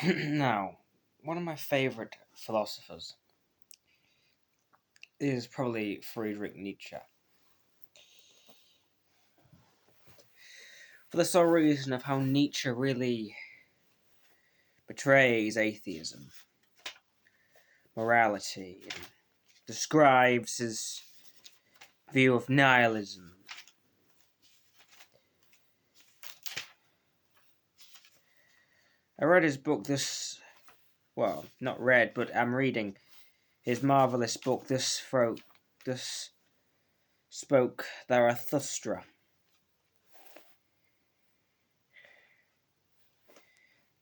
Now, one of my favourite philosophers is probably Friedrich Nietzsche. For the sole reason of how Nietzsche really betrays atheism, morality, and describes his view of nihilism. I read his book not read, but I'm reading his marvellous book, Thus Spoke Zarathustra.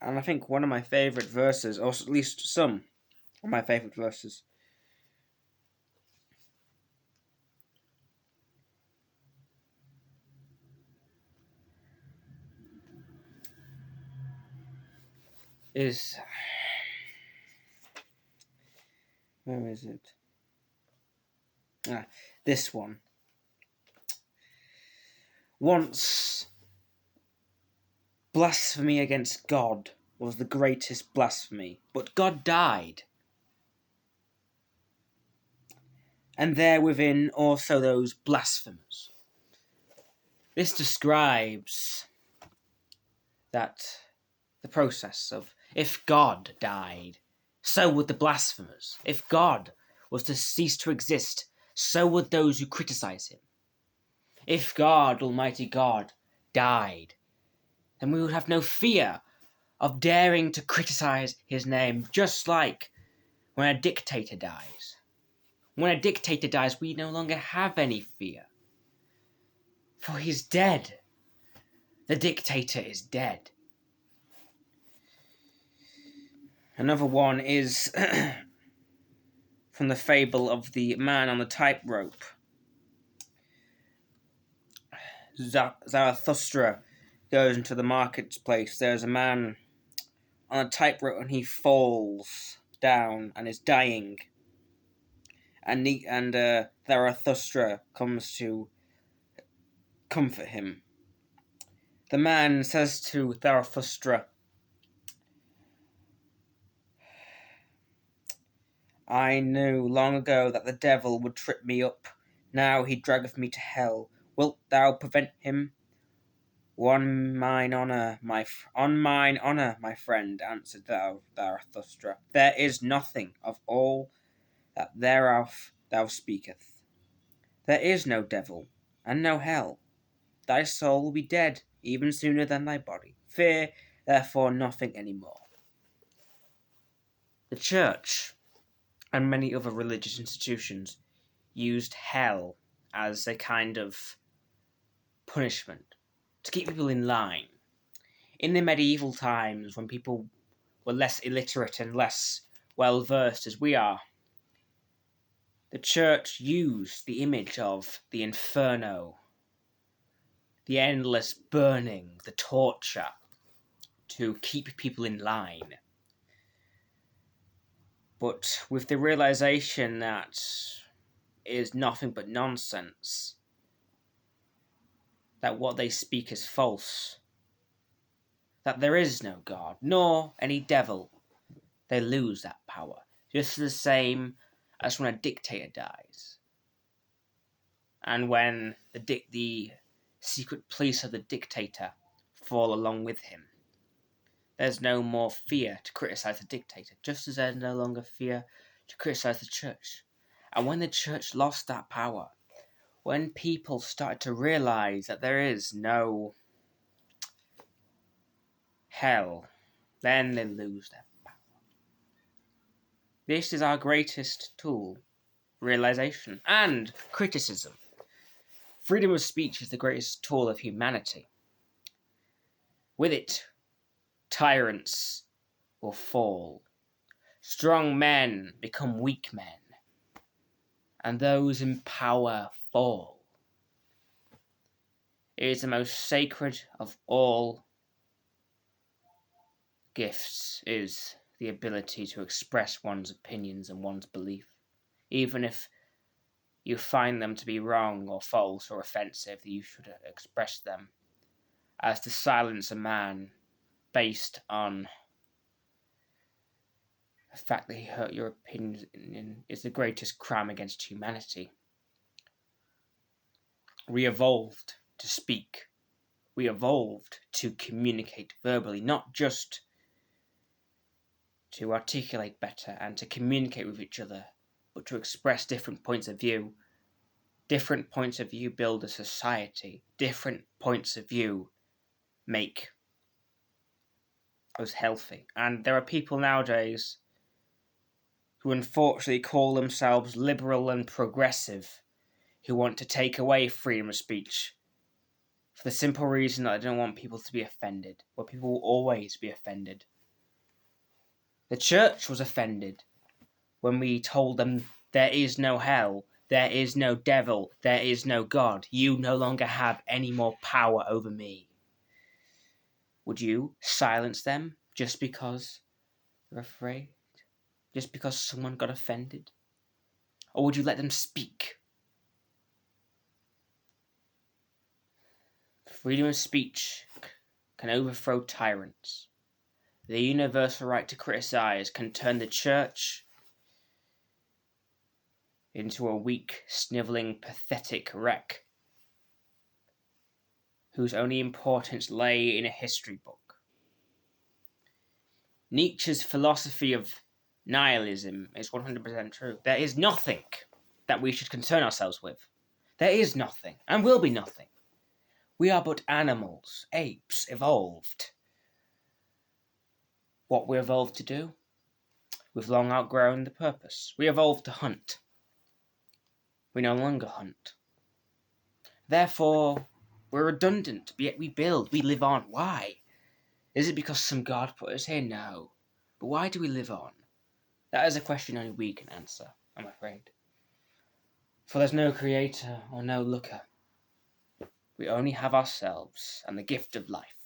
And I think one of my favourite verses, or at least some of my favourite verses, is... Where is it? This one. Once, blasphemy against God was the greatest blasphemy, but God died. And there within also those blasphemers. This describes that the process of if God died, so would the blasphemers. If God was to cease to exist, so would those who criticize him. If God, Almighty God, died, then we would have no fear of daring to criticize his name, just like when a dictator dies. When a dictator dies, we no longer have any fear, for he's dead. The dictator is dead. Another one is from the fable of the man on the tightrope. Zarathustra goes into the marketplace. There's a man on a tightrope and he falls down and is dying. And Zarathustra comes to comfort him. The man says to Zarathustra, I knew long ago that the devil would trip me up. Now he draggeth me to hell. Wilt thou prevent him? On mine honour, my friend, answered Zarathustra. There is nothing of all that thereof thou speakest. There is no devil, and no hell. Thy soul will be dead even sooner than thy body. Fear, therefore, nothing any more. The church and many other religious institutions used hell as a kind of punishment to keep people in line. In the medieval times, when people were less illiterate and less well versed as we are, the church used the image of the inferno, the endless burning, the torture, to keep people in line. But with the realization that it is nothing but nonsense, that what they speak is false, that there is no God, nor any devil, they lose that power. Just the same as when a dictator dies. And when the secret police of the dictator fall along with him. There's no more fear to criticize the dictator, just as there's no longer fear to criticize the church. And when the church lost that power, when people started to realize that there is no hell, then they lose their power. This is our greatest tool, realization and criticism. Freedom of speech is the greatest tool of humanity. With it, tyrants will fall. Strong men become weak men. And those in power fall. It is the most sacred of all gifts, is the ability to express one's opinions and one's belief, even if you find them to be wrong or false or offensive, you should express them as to silence a man based on the fact that he hurt your opinion is the greatest crime against humanity. We evolved to speak. We evolved to communicate verbally, not just to articulate better and to communicate with each other, but to express different points of view. Different points of view build a society. Different points of view make us healthy. And there are people nowadays who unfortunately call themselves liberal and progressive, who want to take away freedom of speech for the simple reason that I don't want people to be offended. Well, people will always be offended. The church was offended when we told them there is no hell, there is no devil, there is no God. You no longer have any more power over me. Would you silence them just because they're afraid? Just because someone got offended? Or would you let them speak? Freedom of speech can overthrow tyrants. The universal right to criticize can turn the church into a weak, snivelling, pathetic wreck whose only importance lay in a history book. Nietzsche's philosophy of nihilism is 100% true. There is nothing that we should concern ourselves with. There is nothing, and will be nothing. We are but animals, apes, evolved. What we evolved to do? We've long outgrown the purpose. We evolved to hunt. We no longer hunt. Therefore, we're redundant, yet we build, we live on. Why? Is it because some God put us here? No. But why do we live on? That is a question only we can answer, I'm afraid. For there's no creator or no looker. We only have ourselves and the gift of life.